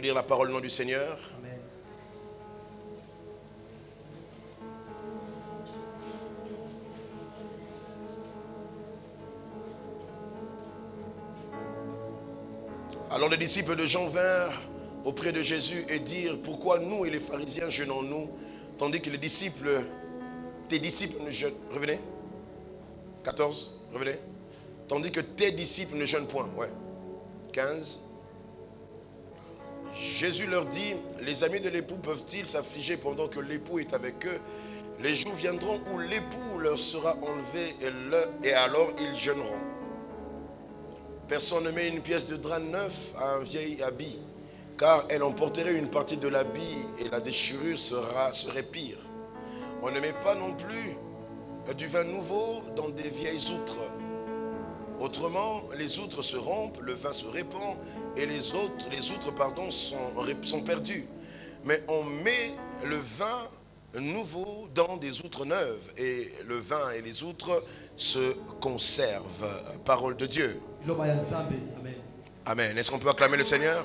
peux lire la parole au nom du Seigneur. Amen. Alors les disciples de Jean vinrent auprès de Jésus et dirent: pourquoi nous et les pharisiens jeûnons-nous, tandis que les disciples, tes disciples ne jeûnent. Revenez. 14, revenez. Tandis que tes disciples ne jeûnent point. Ouais. 15. Jésus leur dit: les amis de l'époux peuvent-ils s'affliger pendant que l'époux est avec eux? Les jours viendront où l'époux leur sera enlevé et alors ils jeûneront. Personne ne met une pièce de drap neuf à un vieil habit, car elle emporterait une partie de l'habit et la déchirure serait pire. On ne met pas non plus du vin nouveau dans des vieilles outres. Autrement, les outres se rompent, le vin se répand et les outres sont perdues. Mais on met le vin nouveau dans des outres neuves et le vin et les outres se conservent. Parole de Dieu. Amen. Amen. Est-ce qu'on peut acclamer le Seigneur?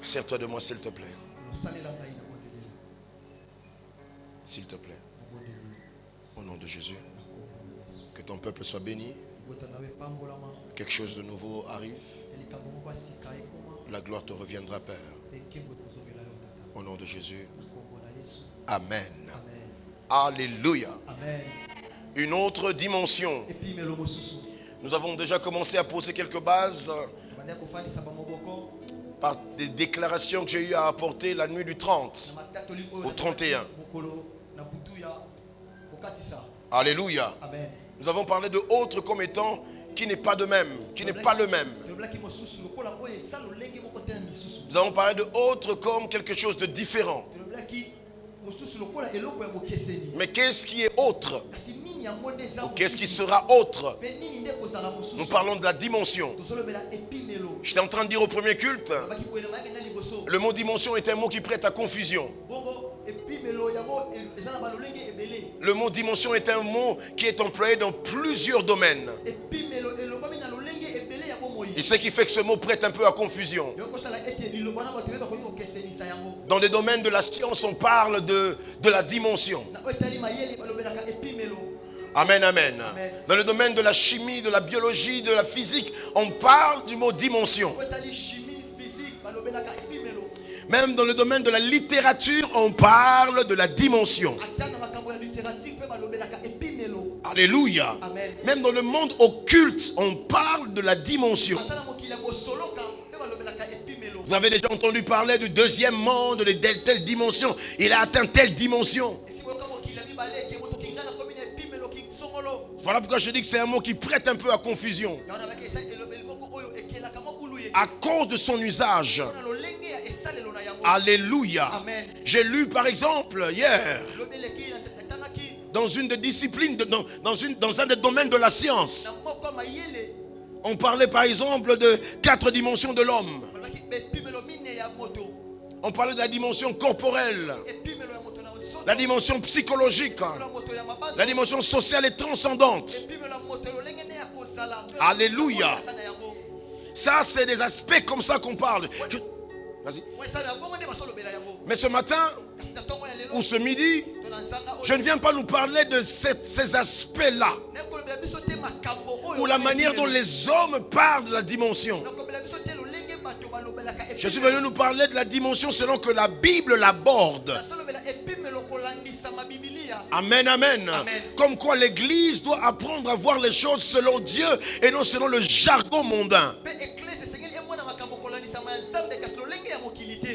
Sers-toi de moi, s'il te plaît. S'il te plaît. Au nom de Jésus. Que ton peuple soit béni. Quelque chose de nouveau arrive. La gloire te reviendra, Père. Au nom de Jésus. Amen. Alléluia. Amen. Une autre dimension. Nous avons déjà commencé à poser quelques bases par des déclarations que j'ai eu à apporter la nuit du 30 au 31. Alléluia. Amen. Nous avons parlé de autre comme étant qui n'est pas de même, qui n'est pas le même. Nous avons parlé de autre comme quelque chose de différent. Mais qu'est-ce qui est autre? Ou qu'est-ce qui sera autre? Nous parlons de la dimension. J'étais en train de dire au premier culte, le mot dimension est un mot qui prête à confusion. Le mot dimension est un mot qui est employé dans plusieurs domaines. Et ce qui fait que ce mot prête un peu à confusion. Dans les domaines de la science, on parle de la dimension. Amen, amen. Dans le domaine de la chimie, de la biologie, de la physique, on parle du mot dimension. Même dans le domaine de la littérature, on parle de la dimension. Alléluia. Même dans le monde occulte, on parle de la dimension. Vous avez déjà entendu parler du deuxième monde, de telle dimension. Il a atteint telle dimension. Voilà pourquoi je dis que c'est un mot qui prête un peu à confusion. À cause de son usage. Alléluia. J'ai lu par exemple hier, dans une des disciplines, dans un des domaines de la science, on parlait par exemple de 4 dimensions de l'homme. On parlait de la dimension corporelle, la dimension psychologique, la dimension sociale et transcendante. Alléluia. Ça, c'est des aspects comme ça qu'on parle. Vas-y. Mais ce matin, ou ce midi, je ne viens pas nous parler de ces aspects-là. Ou la manière dont les hommes parlent de la dimension. Je suis venu nous parler de la dimension selon que la Bible l'aborde. Amen, amen. Comme quoi l'Église doit apprendre à voir les choses selon Dieu et non selon le jargon mondain.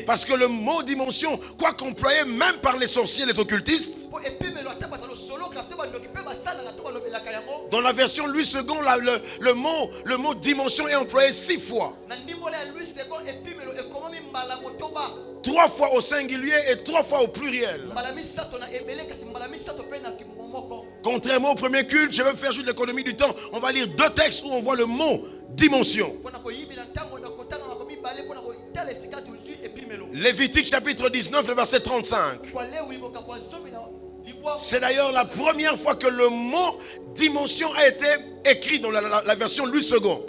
Parce que le mot dimension, quoi qu'employé même par les sorciers, les occultistes, dans la version Louis II, le mot dimension est employé 6 fois. 3 fois au singulier et 3 fois au pluriel. Contrairement au premier culte, je vais faire juste l'économie du temps. On va lire 2 textes où on voit le mot dimension. Lévitique chapitre 19, le verset 35. C'est d'ailleurs la première fois que le mot dimension a été écrit dans la version Louis II.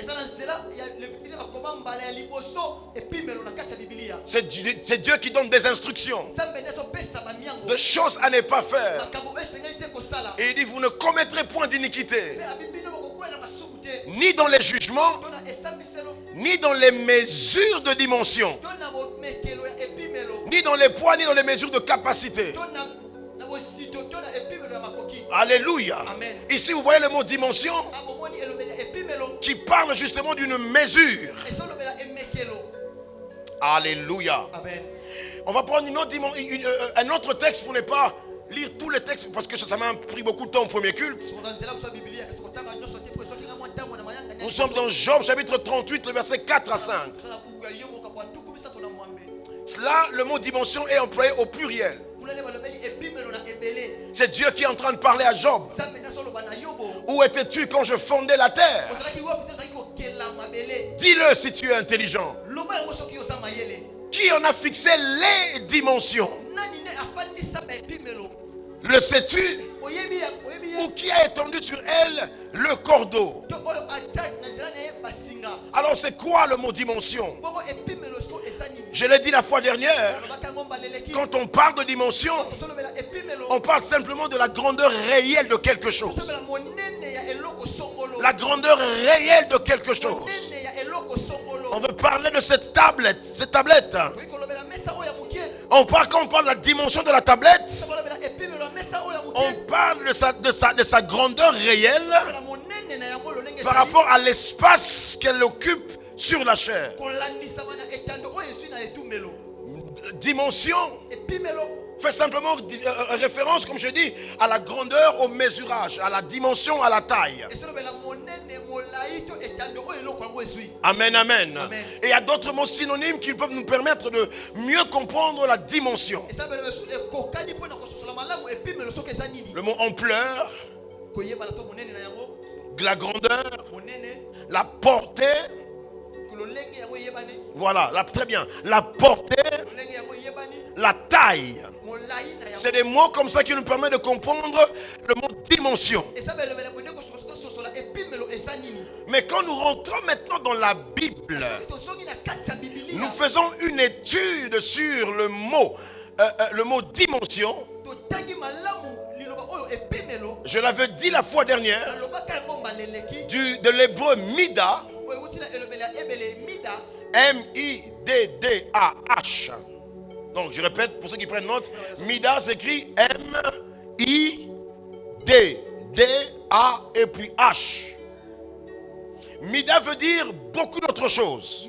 C'est Dieu qui donne des instructions, de choses à ne pas faire. Et il dit, vous ne commettrez point d'iniquité, ni dans les jugements, ni dans les mesures de dimension, ni dans les poids, ni dans les mesures de capacité. Alléluia. Amen. Ici vous voyez le mot dimension qui parle justement d'une mesure. Alléluia. Amen. On va prendre un autre texte pour ne pas lire tous les textes parce que ça m'a pris beaucoup de temps au premier culte. Nous sommes dans Job chapitre 38, le verset 4 à 5. Là, le mot dimension est employé au pluriel. C'est Dieu qui est en train de parler à Job. Où étais-tu quand je fondais la terre? Dis-le si tu es intelligent. Qui en a fixé les dimensions? Le sais-tu? Ou qui a étendu sur elle le cordeau? Alors c'est quoi le mot dimension? Je l'ai dit la fois dernière. Quand on parle de dimension, on parle simplement de la grandeur réelle de quelque chose. La grandeur réelle de quelque chose. On veut parler de cette tablette. Quand on parle de la dimension de la tablette, on parle de sa grandeur réelle par rapport à l'espace qu'elle occupe sur la chair. Dimension fait simplement référence, comme je dis, à la grandeur, au mesurage, à la dimension, à la taille. Amen, amen. Et il y a d'autres mots synonymes qui peuvent nous permettre de mieux comprendre la dimension. Le mot ampleur, la grandeur, la portée. Voilà, très bien. La portée, la taille. C'est des mots comme ça qui nous permettent de comprendre le mot dimension. Mais quand nous rentrons maintenant dans la Bible, nous faisons une étude sur le mot dimension. Je l'avais dit la fois dernière, de l'hébreu mida, M-I-D-D-A-H. Donc je répète pour ceux qui prennent note, mida s'écrit M-I-D-D-A et puis H. Mida veut dire beaucoup d'autres choses.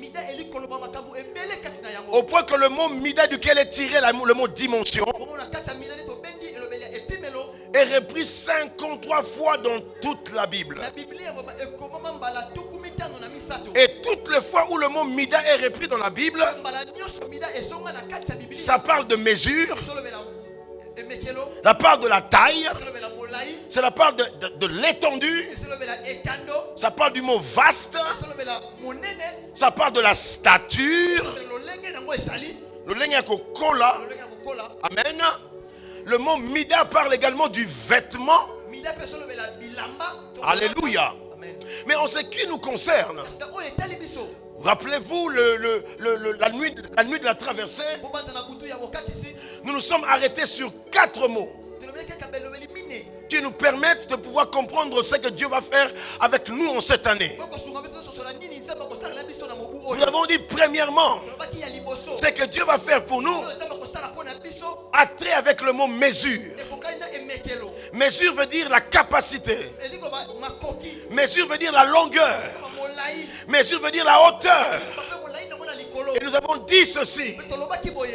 Au point que le mot mida duquel est tiré le mot dimension est repris 53 fois dans toute la Bible. Et toutes les fois où le mot mida est repris dans la Bible, ça parle de mesure, ça parle de la taille, ça parle de l'étendue, ça parle du mot vaste, ça parle de la stature. Amen. Le mot mida parle également du vêtement. Alléluia. Mais en ce qui nous concerne, rappelez-vous la nuit de la traversée, nous nous sommes arrêtés sur 4 mots qui nous permettent de pouvoir comprendre ce que Dieu va faire avec nous en cette année. Nous avons dit premièrement, ce que Dieu va faire pour nous a trait avec le mot mesure. Mesure veut dire la capacité. Mesure veut dire la longueur. Mesure veut dire la hauteur. Et nous avons dit ceci.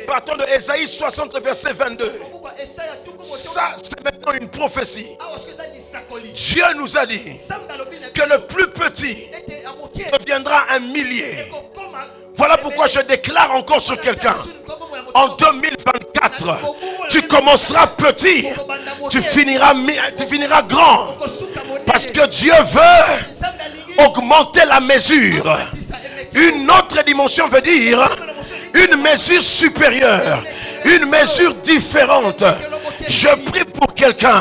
Partons de Ésaïe 60, verset 22. Ça, c'est maintenant une prophétie. Dieu nous a dit que le plus petit deviendra un millier. Voilà pourquoi je déclare encore sur quelqu'un. En 2024, tu commenceras petit, tu finiras grand. Parce que Dieu veut augmenter la mesure. Une autre dimension veut dire une mesure supérieure, une mesure différente. Je prie pour quelqu'un.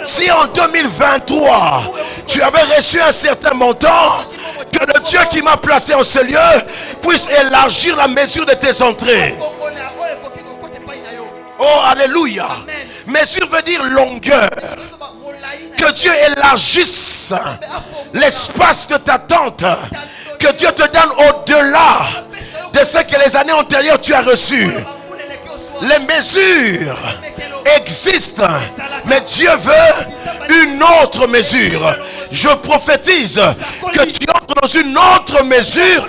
Si en 2023, tu avais reçu un certain montant, que le Dieu qui m'a placé en ce lieu puisse élargir la mesure de tes entrées. Oh, alléluia. Mesure veut dire longueur. Que Dieu élargisse l'espace de ta tente. Que Dieu te donne au-delà de ce que les années antérieures tu as reçu. Les mesures existent, mais Dieu veut une autre mesure. Je prophétise que tu entres dans une autre mesure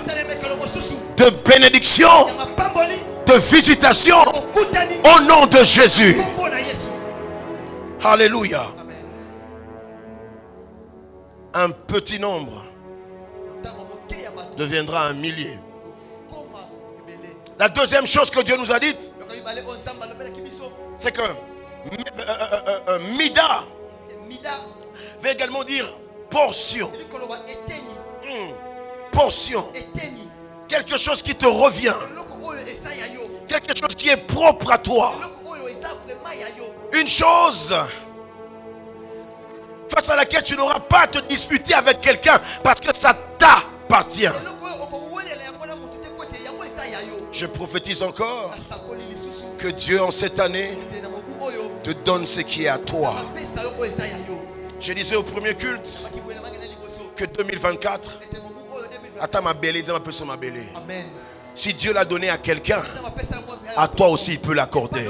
de bénédiction, de visitation au nom de Jésus. Alléluia. Un petit nombre deviendra un millier. La deuxième chose que Dieu nous a dite, c'est que Mida veut également dire portion. Portion. Quelque chose qui te revient. Quelque chose qui est propre à toi. Une chose face à laquelle tu n'auras pas à te disputer avec quelqu'un parce que ça t'appartient. Je prophétise encore que Dieu en cette année te donne ce qui est à toi. Je disais au premier culte que 2024, attends ma belle, dis ma personne ma belle. Si Dieu l'a donné à quelqu'un, à toi aussi il peut l'accorder.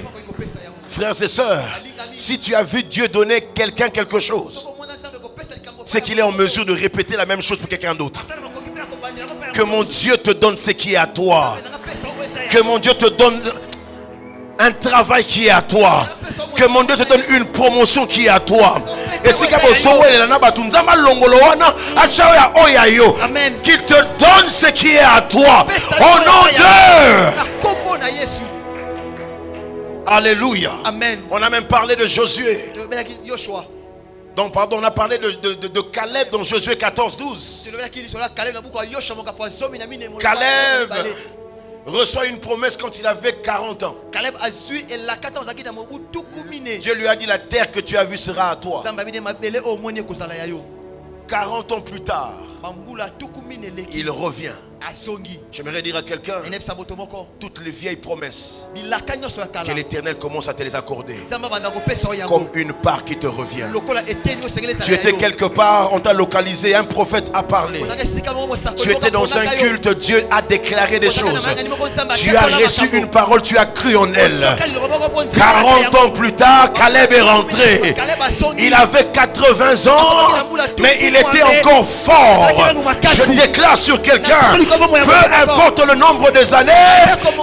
Frères et sœurs, si tu as vu Dieu donner quelqu'un quelque chose, c'est qu'il est en mesure de répéter la même chose pour quelqu'un d'autre. Que mon Dieu te donne ce qui est à toi. Que mon Dieu te donne un travail qui est à toi. Que mon Dieu te donne une promotion qui est à toi. Et si qu'il te donne ce qui est à toi. Au nom de Alléluia. Amen. On a même parlé de Josué. Donc pardon, on a parlé de Caleb dans Josué 14-12. Caleb reçoit une promesse quand il avait 40 ans. Dieu lui a dit, la terre que tu as vue sera à toi. 40 ans plus tard, il revient. J'aimerais dire à quelqu'un, toutes les vieilles promesses que l'Éternel commence à te les accorder comme une part qui te revient. Tu étais quelque part, on t'a localisé, un prophète a parlé. Tu étais dans un culte, Dieu a déclaré des choses. Tu as reçu une parole, tu as cru en elle. 40 ans plus tard, Caleb est rentré. Il avait 80 ans, mais il était encore fort. Je déclare sur quelqu'un, peu importe le nombre des années,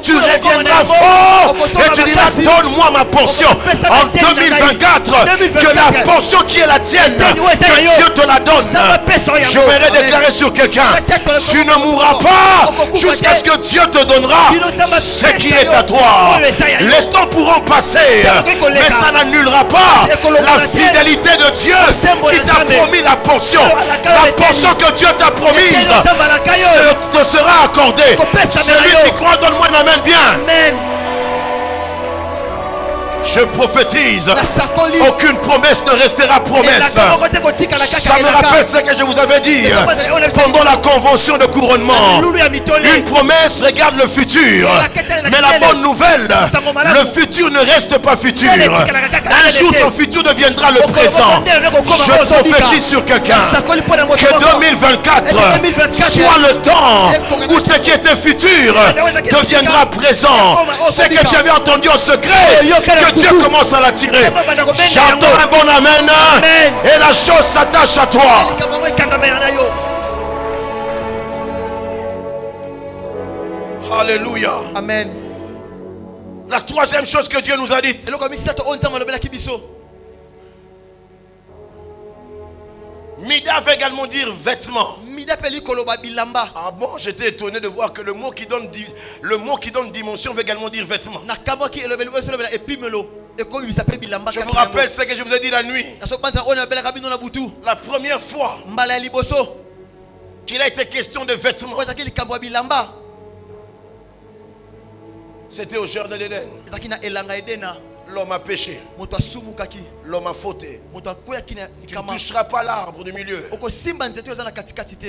tu reviendras fort et tu diras, donne-moi ma portion. En 2024, que la portion qui est la tienne, que Dieu te la donne. Je vais déclarer sur quelqu'un, tu ne mourras pas jusqu'à ce que Dieu te donnera ce qui est à toi. Les temps pourront passer, mais ça n'annulera pas la fidélité de Dieu qui t'a promis la portion. La portion que Dieu t'a promise te sera accordée. Celui qui croit, donne-moi une amen bien. Amen. Je prophétise, aucune promesse ne restera promesse. Ça me rappelle ce que je vous avais dit pendant la convention de couronnement. Une promesse regarde le futur, mais la bonne nouvelle, le futur ne reste pas futur. Un jour ton futur deviendra le présent. Je prophétise sur quelqu'un que 2024 soit le temps où ce qui était futur deviendra présent. Ce que tu avais entendu en secret, que Dieu commence à l'attirer. J'entends un bon amen. Et la chose s'attache à toi. Alléluia. Amen. La troisième chose que Dieu nous a dite, Mida veut également dire vêtements. Ah bon, j'étais étonné de voir que le mot qui donne dimension veut également dire vêtements. Je vous rappelle ce que je vous ai dit la nuit. La première fois qu'il a été question de vêtements, c'était au jardin d'Éden. L'homme a péché. L'homme a fauté. Tu ne toucheras pas l'arbre du milieu.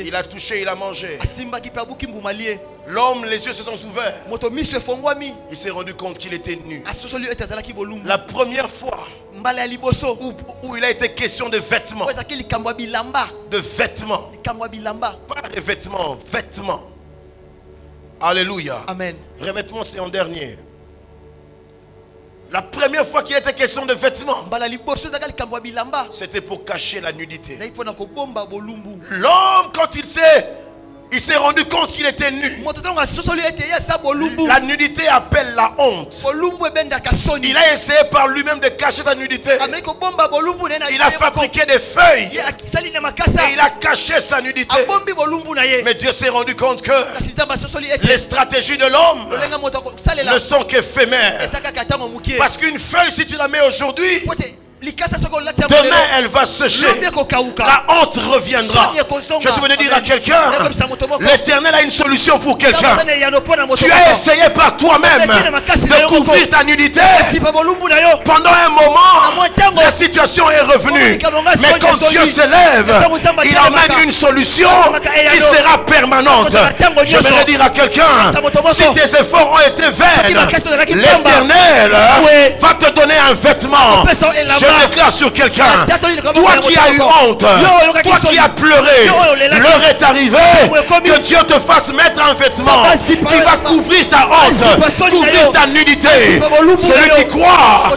Il a touché, il a mangé. L'homme, les yeux se sont ouverts. Il s'est rendu compte qu'il était nu. La première fois où il a été question de vêtements. De vêtements. Pas de vêtements, vêtements. Alléluia. Amen. Revêtement, c'est en dernier. La première fois qu'il était question de vêtements, c'était pour cacher la nudité. L'homme, quand il s'est rendu compte qu'il était nu. La nudité appelle la honte. Il a essayé par lui-même de cacher sa nudité. Il a fabriqué des feuilles et il a caché sa nudité. Mais Dieu s'est rendu compte que les stratégies de l'homme ne sont qu'éphémères. Parce qu'une feuille, si tu la mets aujourd'hui, demain elle va sécher. La honte reviendra. Je suis venu dire à quelqu'un, l'Éternel a une solution pour quelqu'un. Tu as essayé par toi-même de couvrir ta nudité. Pendant un moment, la situation est revenue. Mais quand Dieu s'élève, il emmène une solution qui sera permanente. Je vais dire à quelqu'un, si tes efforts ont été vains, l'Éternel va te donner un vêtement. Je déclare sur quelqu'un, toi qui as eu honte, toi qui as pleuré, l'heure est arrivée que Dieu te fasse mettre un vêtement qui va couvrir ta honte, couvrir ta nudité. Celui qui croit,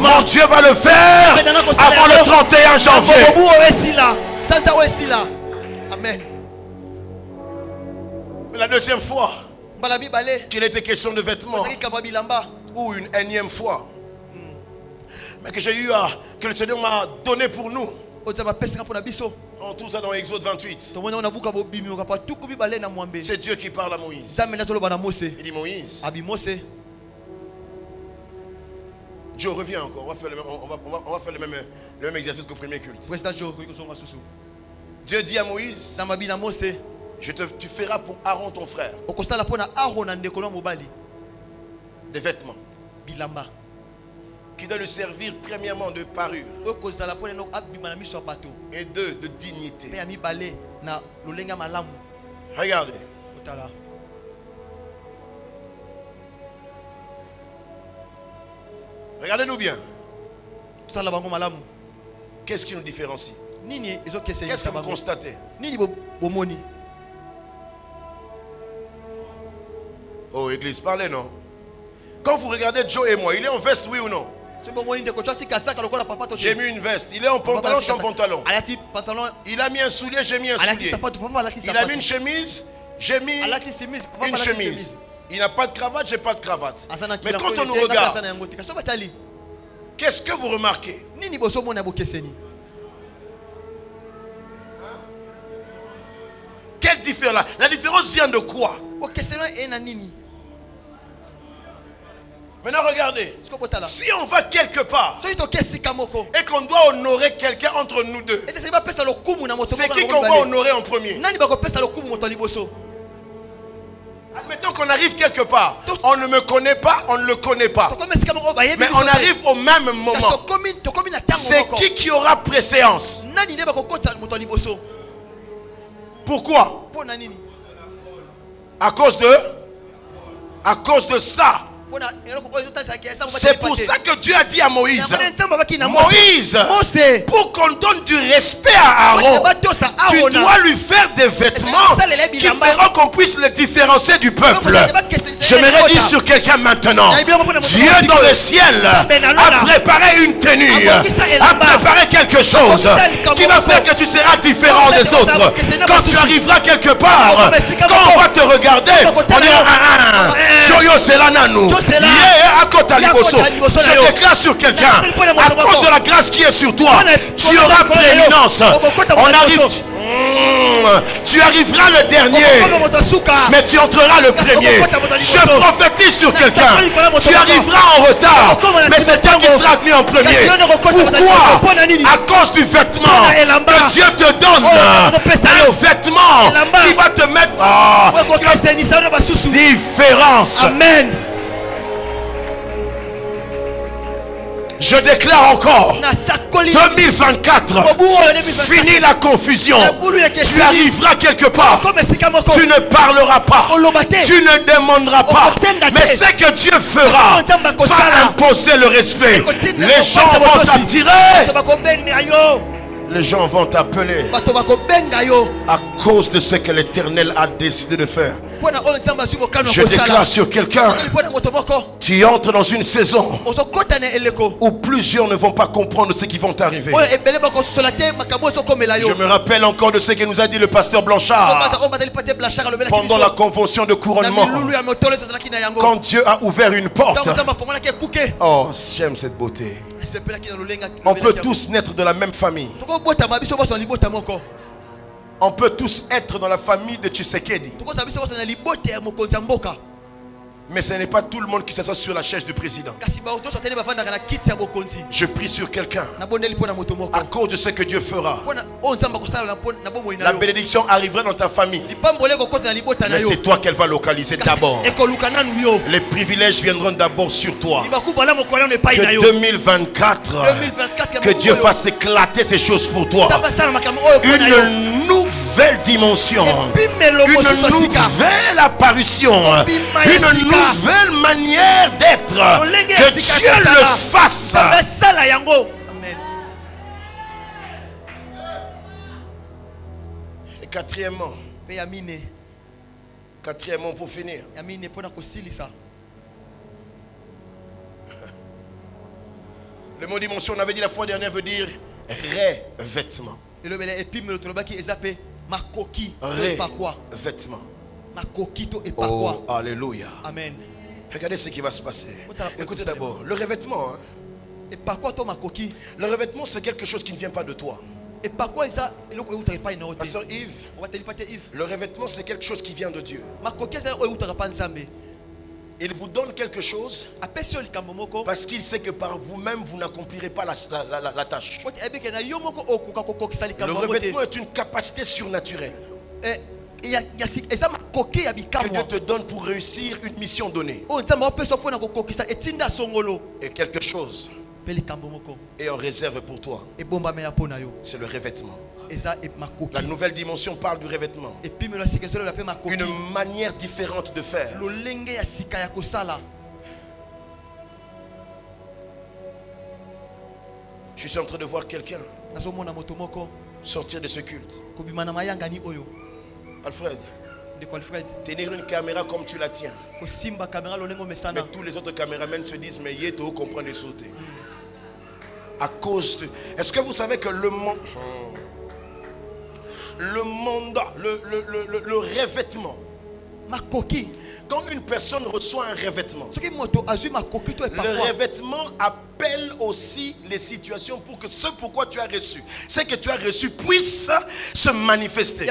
mon Dieu va le faire avant le 31 janvier. Amen. La deuxième fois qu'il était question de vêtements, ou une énième fois, mais que j'ai eu que le Seigneur m'a donné pour nous. On trouve ça dans Exode 28. C'est Dieu qui parle à Moïse. Il dit Moïse. Dieu revient encore. On va faire le même exercice qu'au premier culte. Dieu dit à Moïse, tu feras pour Aaron ton frère des vêtements qui doit le servir premièrement de parure et de dignité. Regardez. Regardez-nous bien. Qu'est-ce qui nous différencie? Qu'est-ce que vous constatez? Oh, Église, parlez, non? Quand vous regardez Joe et moi, il est en veste, oui ou non? J'ai mis une veste. Il est en pantalon, je suis en pantalon. Il a mis un soulier, j'ai mis un soulier. Il a mis une chemise, j'ai mis une chemise. Il n'a pas de cravate, j'ai pas de cravate. Mais quand on nous regarde, qu'est-ce que vous remarquez? Quelle différence? La différence vient de quoi? Maintenant regardez, si on va quelque part et qu'on doit honorer quelqu'un entre nous deux, c'est qui qu'on va honorer en premier? Admettons qu'on arrive quelque part, on ne me connaît pas, on ne le connaît pas, mais on arrive au même moment. C'est qui aura préséance? Pourquoi? À cause de ça. C'est pour ça que Dieu a dit à Moïse, Moïse, pour qu'on donne du respect à Aaron, tu dois lui faire des vêtements qui feront qu'on puisse le différencier du peuple. J'aimerais dire sur quelqu'un maintenant, Dieu dans le ciel a préparé une tenue, a préparé quelque chose qui va faire que tu seras différent des autres. Quand tu arriveras quelque part, quand on va te regarder, on dira Joyo Selananu. Je déclare sur quelqu'un, à cause de la grâce qui est sur toi, tu auras prééminence. On arrive. Tu arriveras le dernier, mais tu entreras le premier. Je prophétise sur quelqu'un. Tu arriveras en retard, mais c'est toi qui seras venu en premier. Pourquoi? À cause du vêtement que Dieu te donne. Un vêtement qui va te mettre différence. Amen. Je déclare encore 2024, fini la confusion. Tu arriveras quelque part, tu ne parleras pas, tu ne demanderas pas, mais ce que Dieu fera va imposer le respect. Les gens vont t'attirer, les gens vont t'appeler à cause de ce que l'Éternel a décidé de faire. Je déclare sur quelqu'un, tu entres dans une saison où plusieurs ne vont pas comprendre ce qui va t'arriver. Je me rappelle encore de ce que nous a dit le pasteur Blanchard pendant la convention de couronnement. Quand Dieu a ouvert une porte, oh, j'aime cette beauté. On peut tous naître de la même famille. On peut tous être dans la famille de Tshisekedi. Mais ce n'est pas tout le monde qui s'assoit sur la chaise du président. Je prie sur quelqu'un. À cause de ce que Dieu fera, la bénédiction arrivera dans ta famille. Mais c'est toi qu'elle va localiser d'abord. Les privilèges viendront d'abord sur toi. Que 2024, que Dieu fasse éclater ces choses pour toi. Une nouvelle dimension. Une nouvelle apparition. Une nouvelle manière d'être. Que Dieu le fasse. Amen. Et quatrièmement pour finir, le mot dimension, on avait dit la fois dernière, veut dire revêtement. Revêtement. Oh, alléluia. Amen. Regardez ce qui va se passer. Écoutez d'abord, le revêtement. Le revêtement, c'est quelque chose qui ne vient pas de toi. Pasteur Yves, le revêtement, c'est quelque chose qui vient de Dieu. Il vous donne quelque chose parce qu'il sait que par vous-même, vous n'accomplirez pas la tâche. Le revêtement est une capacité surnaturelle que Dieu te donne pour réussir une mission donnée. Et quelque chose est en réserve pour toi. C'est le revêtement. La nouvelle dimension parle du revêtement. Une manière différente de faire. Je suis en train de voir quelqu'un sortir de ce culte. Alfred, tenir une caméra comme tu la tiens. Mais tous les autres caméramens se disent, mais il faut comprendre les sauter. À cause de... Est-ce que vous savez que le revêtement, quand une personne reçoit un revêtement, le revêtement appelle aussi les situations pour que ce pourquoi tu as reçu, ce que tu as reçu puisse se manifester.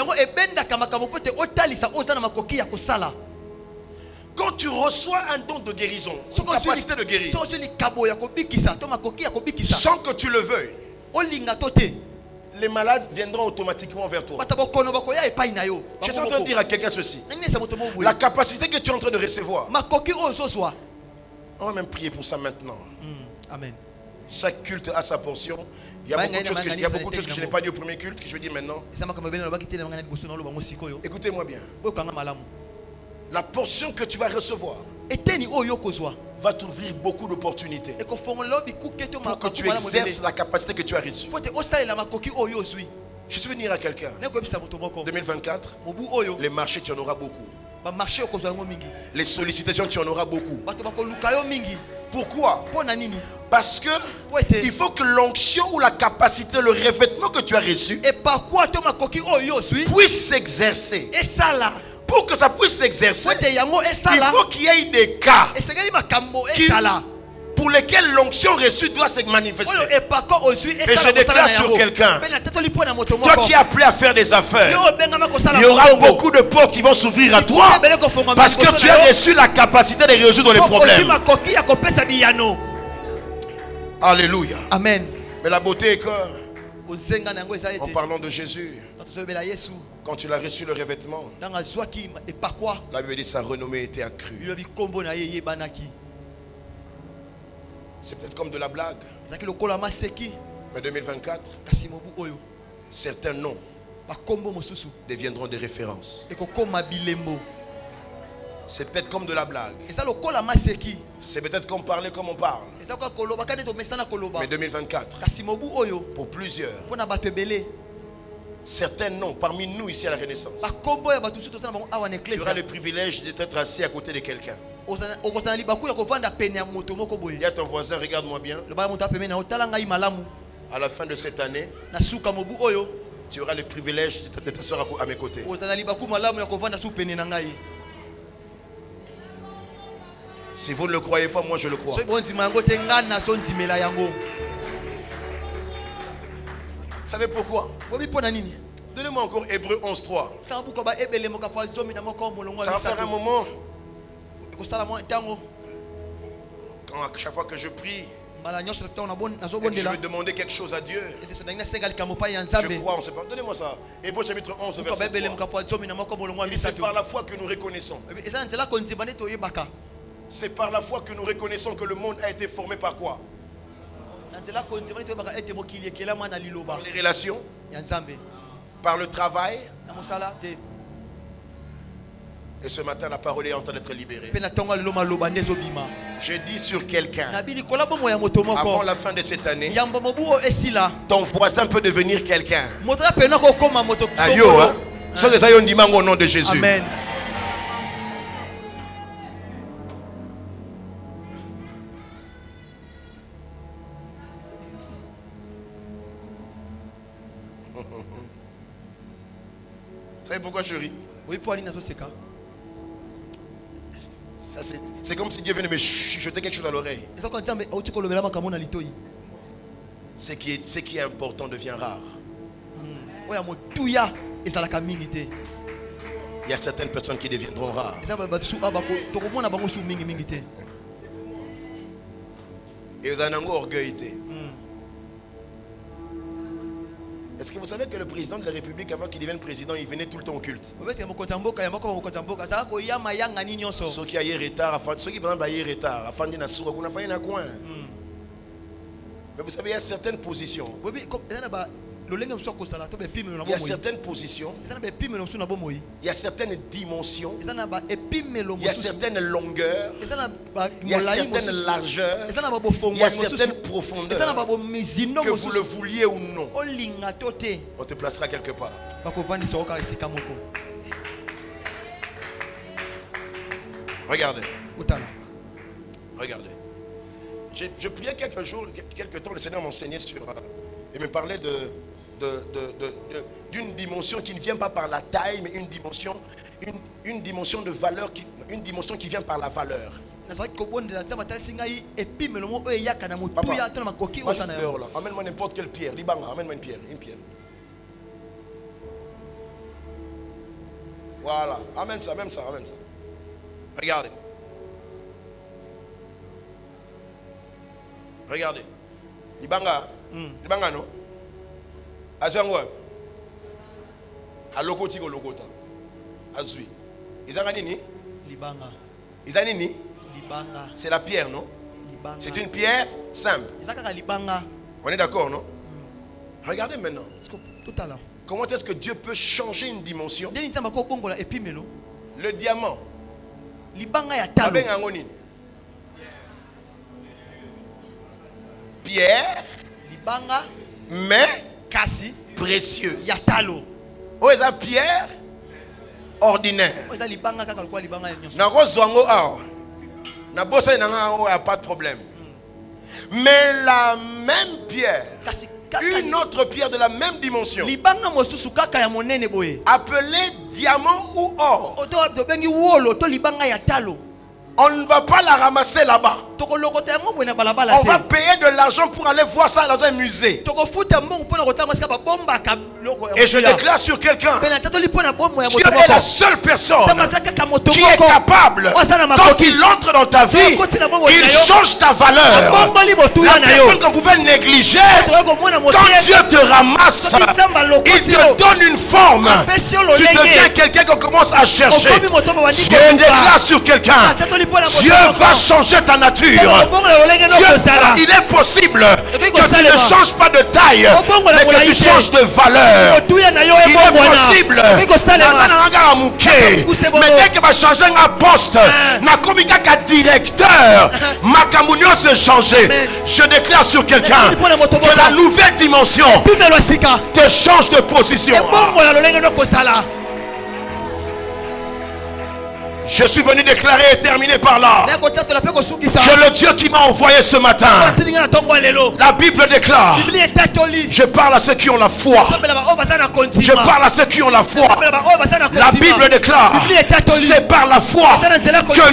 Quand tu reçois un don de guérison, une capacité de guérir, sans que tu le veuilles, les malades viendront automatiquement vers toi. Je suis en train de dire à quelqu'un ceci. La capacité que tu es en train de recevoir, on va même prier pour ça maintenant. Amen. Chaque culte a sa portion. Il y a beaucoup de choses que je n'ai pas dit au premier culte que je vais dire maintenant. Écoutez-moi bien. La portion que tu vas recevoir va t'ouvrir beaucoup d'opportunités pour que tu exerces la capacité que tu as reçue. Je suis venu à quelqu'un. 2024, les marchés, tu en auras beaucoup. Les sollicitations, tu en auras beaucoup. Pourquoi? Parce que il faut que l'onction ou la capacité, le revêtement que tu as reçu puisse s'exercer. Pour que ça puisse s'exercer, il faut qu'il y ait des cas pour lesquels l'onction reçue doit se manifester. Et je déclare sur quelqu'un, toi qui es appelé à faire des affaires, il y aura beaucoup de portes qui vont s'ouvrir à toi parce que tu as reçu la capacité de résoudre les problèmes. Alléluia. Amen. Mais la beauté est que, en parlant de Jésus, quand il a reçu le revêtement, la Bible dit sa renommée était accrue. C'est peut-être comme de la blague. Mais 2024, certains noms deviendront des références. C'est peut-être comme de la blague. C'est peut-être comme parler comme on parle. Mais 2024, pour plusieurs, certains noms parmi nous ici à la Renaissance, tu auras le privilège d'être assis à côté de quelqu'un. Il y a ton voisin, regarde-moi bien. À la fin de cette année, tu auras le privilège de t'asseoir à mes côtés. Si vous ne le croyez pas, moi je le crois. Vous savez pourquoi? Donnez-moi encore Hébreux 11.3. Ça va faire un moment. Quand à chaque fois que je prie, je veux demander quelque chose à Dieu. Je crois, on sait pas. Donnez-moi ça. Hébreux chapitre 11, verset 3. C'est par la foi que nous reconnaissons. C'est par la foi que nous reconnaissons que le monde a été formé par quoi? Par les relations, par le travail. Et ce matin, la parole est en train d'être libérée. Je dis sur quelqu'un, avant la fin de cette année, ton voisin peut devenir quelqu'un. Ayo, hein? Au nom de Jésus. Amen. Vous savez pourquoi je ris? C'est comme si Dieu venait me chuchoter quelque chose à l'oreille. Ce qui est important devient rare. Il y a certaines personnes qui deviendront rares. Et vous avez un orgueil. Est-ce que vous savez que le président de la République, avant qu'il devienne président, il venait tout le temps au culte? Ceux qui aillent retard, ceux qui par exemple aillent retard, mais vous savez, il y a certaines positions. Il y a certaines positions. Il y a certaines dimensions. Il y a certaines longueurs. Il y a certaines largeurs. Il y a certaines profondeurs. Que vous le vouliez ou non, on te placera quelque part. Regardez. Regardez. Je priais quelques temps, le Seigneur m'enseignait sur... et me parlait d'une dimension qui ne vient pas par la taille, mais une dimension de valeur, une dimension qui vient par la valeur. Papa, amène-moi n'importe quelle pierre. Libanga, amène-moi une pierre. Voilà, amène ça. Regardez. Libanga non? Azangwa. Aloko tiko lokota. Azui. Izanga nini? Libanga. Izanga nini? Libanga. C'est la pierre, non? Libanga. C'est une pierre simple. Izaka libanga. On est d'accord, non? Regardez maintenant. Tout à l'heure. Comment est-ce que Dieu peut changer une dimension? Le diamant. Libanga ya talo. Pierre. Libanga. Mais kasi précieuse. Ya talo. Oh, eza pierre ordinaire. Oh, eza libanga kaka kwa libanga ya nyonso. Na rozwango awa. Na bosa na nga awa, pas de problème. Mais la même pierre, kasi une autre pierre de la même dimension, libanga mosusu kaka ya monene boye, appelée diamant ou or, oto bengi wolo to libanga ya talo. On ne va pas la ramasser là-bas. On va payer de l'argent pour aller voir ça dans un musée. Et je déclare sur quelqu'un, Dieu est la seule personne qui est capable, quand il entre dans ta vie, il change ta valeur. La personne qu'on pouvait négliger, quand Dieu te ramasse, il te donne une forme. Tu deviens quelqu'un qu'on commence à chercher. Je déclare sur quelqu'un, Dieu va changer ta nature. il est possible que tu ne changes pas de taille, mais que tu changes de valeur. Il est possible. Mais dès que va changer un poste, directeur, Makamunio se changer. Je déclare sur quelqu'un que la nouvelle dimension te change de position. Je suis venu déclarer et terminer par là que le Dieu qui m'a envoyé ce matin, la Bible déclare, je parle à ceux qui ont la foi. Je parle à ceux qui ont la foi. La Bible déclare, c'est par la foi que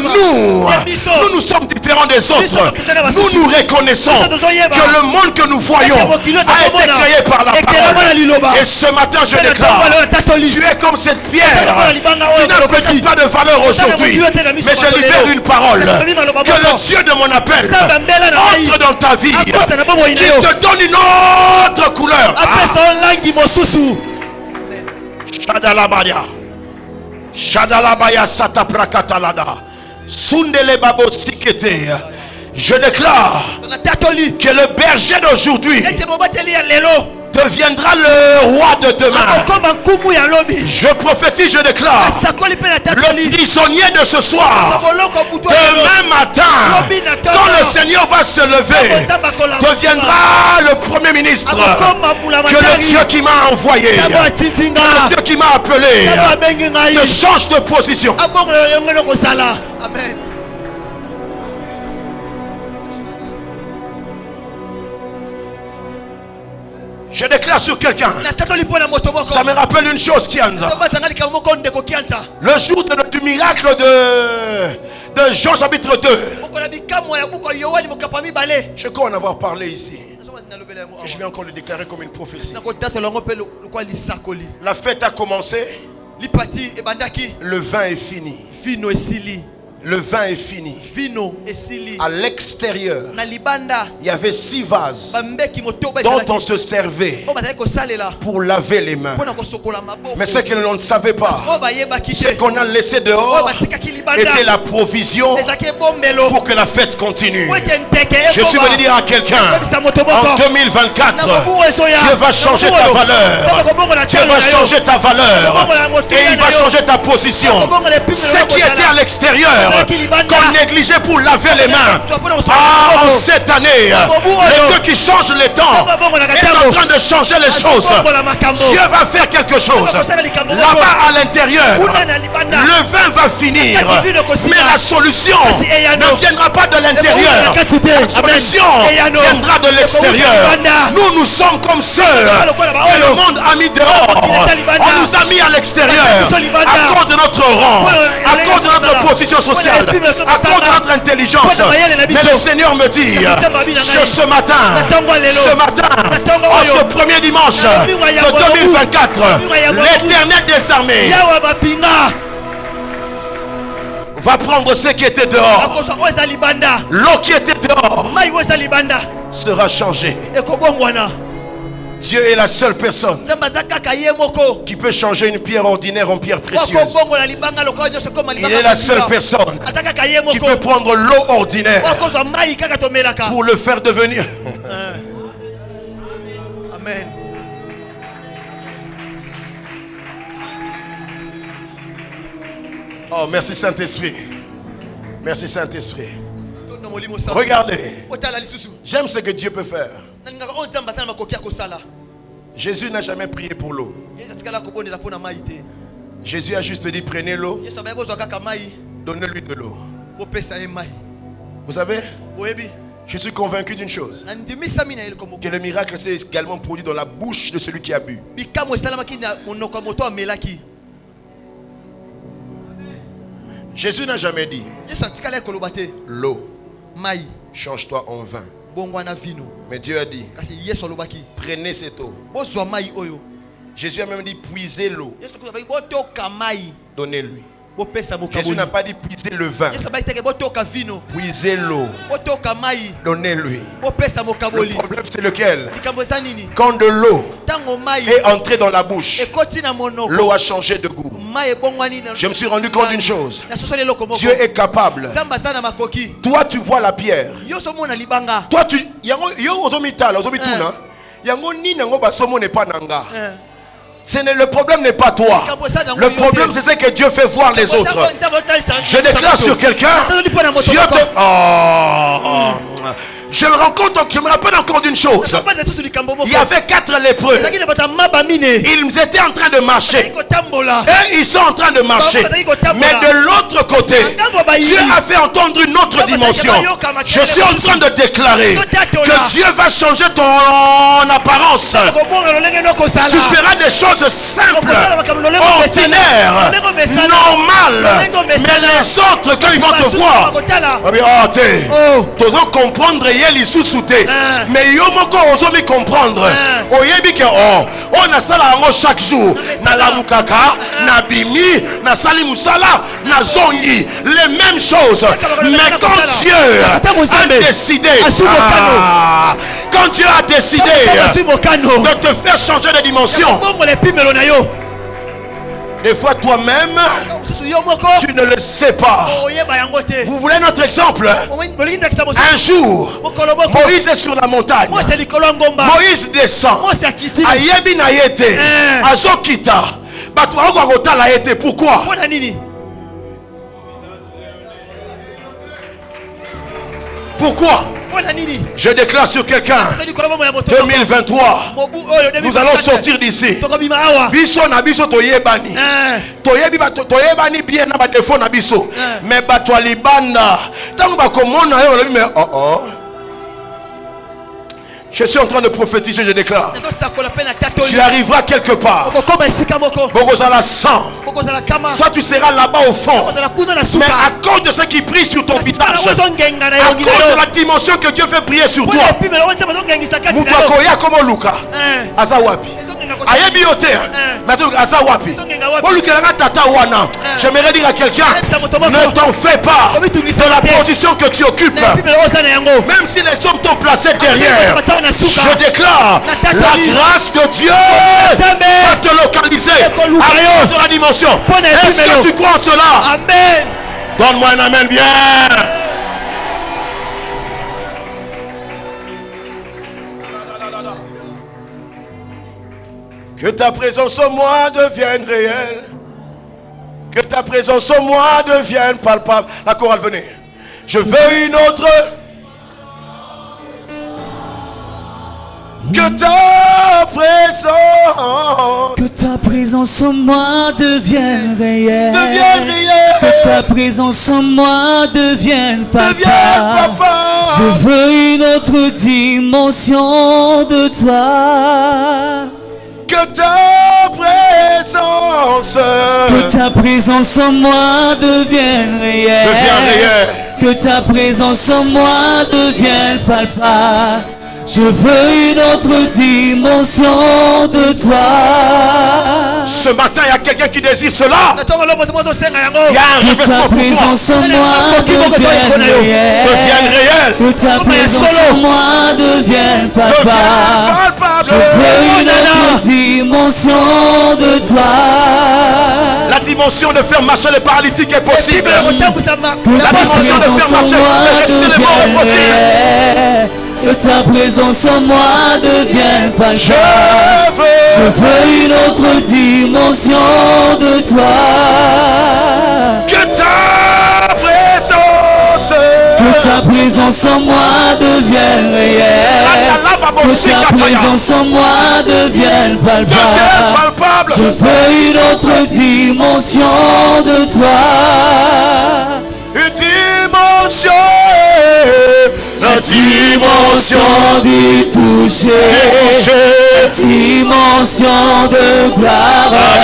nous sommes différents des autres. Nous reconnaissons que le monde que nous voyons a été créé par la parole. Et ce matin je déclare, tu es comme cette pierre. Tu n'as peut-être pas de valeur aujourd'hui, mais je libère une parole. Que le Dieu de mon appel entre dans ta vie, qu'il te donne une autre couleur. Shadalabaya, Shadalabaya Sataprakatala, Sundele Babo Sikete. Je déclare que le berger d'aujourd'hui deviendra le roi de demain. Je prophétise, je déclare, le prisonnier de ce soir, demain matin, quand le Seigneur va se lever, deviendra le premier ministre. Que le Dieu qui m'a envoyé, que le Dieu qui m'a appelé, te change de position. Amen. Je déclare sur quelqu'un. Ça me rappelle une chose, Kianza. Le jour du miracle de Jean chapitre 2. Je crois en avoir parlé ici. Je vais encore le déclarer comme une prophétie. La fête a commencé. Le vin est fini. Le vin est fini. À l'extérieur, il y avait 6 vases dont on se servait pour laver les mains. Mais ce que l'on ne savait pas, ce qu'on a laissé dehors était la provision pour que la fête continue. Je suis venu dire à quelqu'un, en 2024, Dieu va changer ta valeur. Dieu va changer ta valeur. Et il va changer ta position. Ce qui était à l'extérieur, qu'on négligeait pour laver les mains, en cette année, le Dieu qui change les temps est en train de changer les choses. Dieu va faire quelque chose. Là-bas à l'intérieur, le vin va finir, mais la solution ne viendra pas de l'intérieur. La solution viendra de l'extérieur. Nous sommes comme ceux que le monde a mis dehors. On nous a mis à l'extérieur à cause de notre rang, à cause de notre position sociale, à cause de notre intelligence. Mais le Seigneur me dit, ce matin, en ce premier dimanche de 2024, l'Éternel des armées va prendre ce qui était dehors. L'eau qui était dehors sera changée. Dieu est la seule personne qui peut changer une pierre ordinaire en pierre précieuse. Il est la seule personne qui peut prendre l'eau ordinaire pour le faire devenir. Amen. Oh, merci Saint-Esprit. Merci Saint-Esprit. Regardez. J'aime ce que Dieu peut faire. Jésus n'a jamais prié pour l'eau. Jésus a juste dit prenez l'eau, donnez-lui de l'eau. Vous savez, je suis convaincu d'une chose, que le miracle s'est également produit dans la bouche de celui qui a bu. Jésus n'a jamais dit l'eau, change-toi en vin. Mais Dieu a dit prenez cette eau. Jésus a même dit puisez l'eau, donnez-lui. Jésus n'a pas dit puisez le vin. Puisez l'eau, donnez-lui. Le problème c'est lequel? Quand de l'eau est entrée dans la bouche, l'eau a changé de goût. Je me suis rendu compte d'une chose. Dieu est capable. Toi, tu vois la pierre. Toi, tu... Le problème n'est pas toi. Le problème, c'est ce que Dieu fait voir les autres. Je déclare sur quelqu'un, Dieu te... Je me rappelle encore d'une chose. Il y avait 4 lépreux. Ils étaient en train de marcher. Et ils sont en train de marcher. Mais de l'autre côté, Dieu a fait entendre une autre dimension. Je suis en train de déclarer que Dieu va changer ton apparence. Tu feras des choses simples, ordinaires, normales. Mais les autres, quand ils vont te voir, tu vas comprendre. Mais yo moko ozomi comprendre. Oyebi ke on a sala ngo chaque jour. Na la mukaka, na bimi, na sali musala, na zongi, les mêmes choses. Mais quand Dieu a décidé, quand Dieu a décidé de te faire changer de dimension, des fois toi-même tu ne le sais pas. Vous voulez notre exemple? Un jour Moïse est sur la montagne. Moïse descend. Ayebi na yete azokita. Batwa okota la yete. Pourquoi? Pourquoi? Je déclare sur quelqu'un, 2023, nous allons sortir d'ici. Biso na biso toyebani. Toyebani bien na ba défaut na biso. Mais batwa libanda. Tango ba komona yo mais je suis en train de prophétiser, je déclare. Tu arriveras quelque part. Bokozala 100. Toi tu seras là-bas au fond. Mais à cause de ceux qui brillent sur ton visage, à cause de la dimension que Dieu fait briller sur toi, Mubakoya comme Luka, Azawapi. Ayebi yote, mais Azawapi. J'aimerais dire à quelqu'un, ne t'en fais pas de la position que tu occupes. Même si les hommes t'ont placé derrière, je déclare la grâce de Dieu va te localiser à cause de la dimension. Est-ce que tu crois en cela? Amen. Donne-moi un amen bien. Que ta présence en moi devienne réelle. Que ta présence en moi devienne palpable. La chorale, venez. Je veux une autre. Que ta présence en moi devienne réelle. Que ta présence en moi devienne papa. Je veux une autre dimension de toi. Que ta présence en moi devienne réelle. Que ta présence en moi devienne palpable. Je veux une autre dimension de toi. Ce matin, il y a quelqu'un qui désire cela. Il y a un revêtement pour toi. Devienne réelle. Que ta présence en moi devienne palpable. Je veux une autre dimension de toi. La dimension de faire marcher les paralytiques est possible. La dimension de faire marcher les morts est possible. Que ta présence en moi devienne palpable. Je veux une autre dimension de toi. Que ta présence en moi devienne réelle. Que ta présence en moi devienne palpable. Je veux une autre dimension de toi. Une dimension. La dimension du toucher, la dimension de gloire, la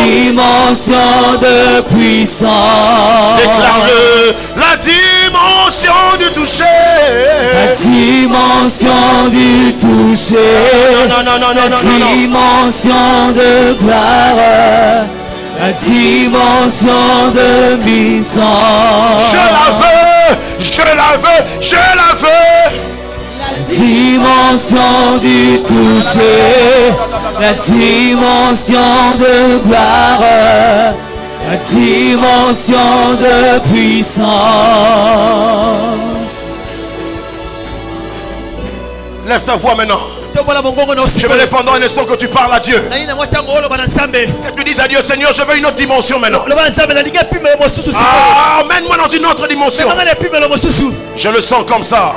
dimension de puissance. Déclare-le, la dimension du toucher, la dimension du toucher, la dimension de gloire, la dimension de puissance. Je la veux, je la veux, je la veux. La dimension du toucher, la dimension de gloire, la dimension de puissance. Lève ta voix maintenant. Je vais pendant un instant que tu parles à Dieu. Que tu dises à Dieu, Seigneur, je veux une autre dimension maintenant. Ah, emmène-moi dans une autre dimension. Je le sens comme ça.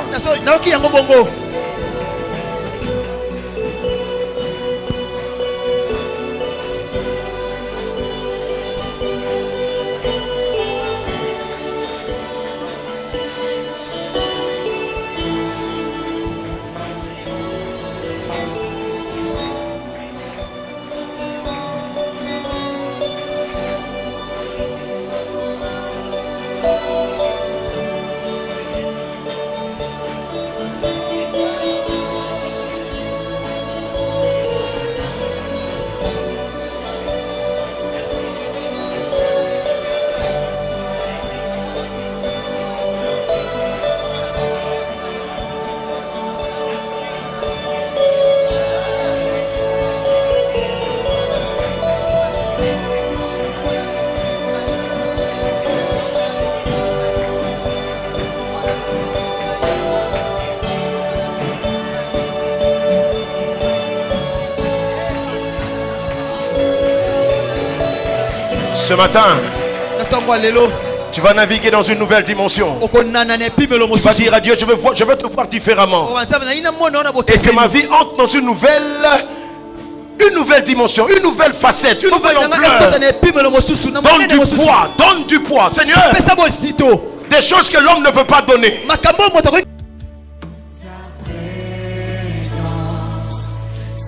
Ce matin, tu vas naviguer dans une nouvelle dimension. Tu vas dire à Dieu, je veux te voir différemment. Et que ma vie entre dans une nouvelle dimension, une nouvelle facette, une nouvelle ampleur. Donne du poids, Seigneur. Des choses que l'homme ne peut pas donner.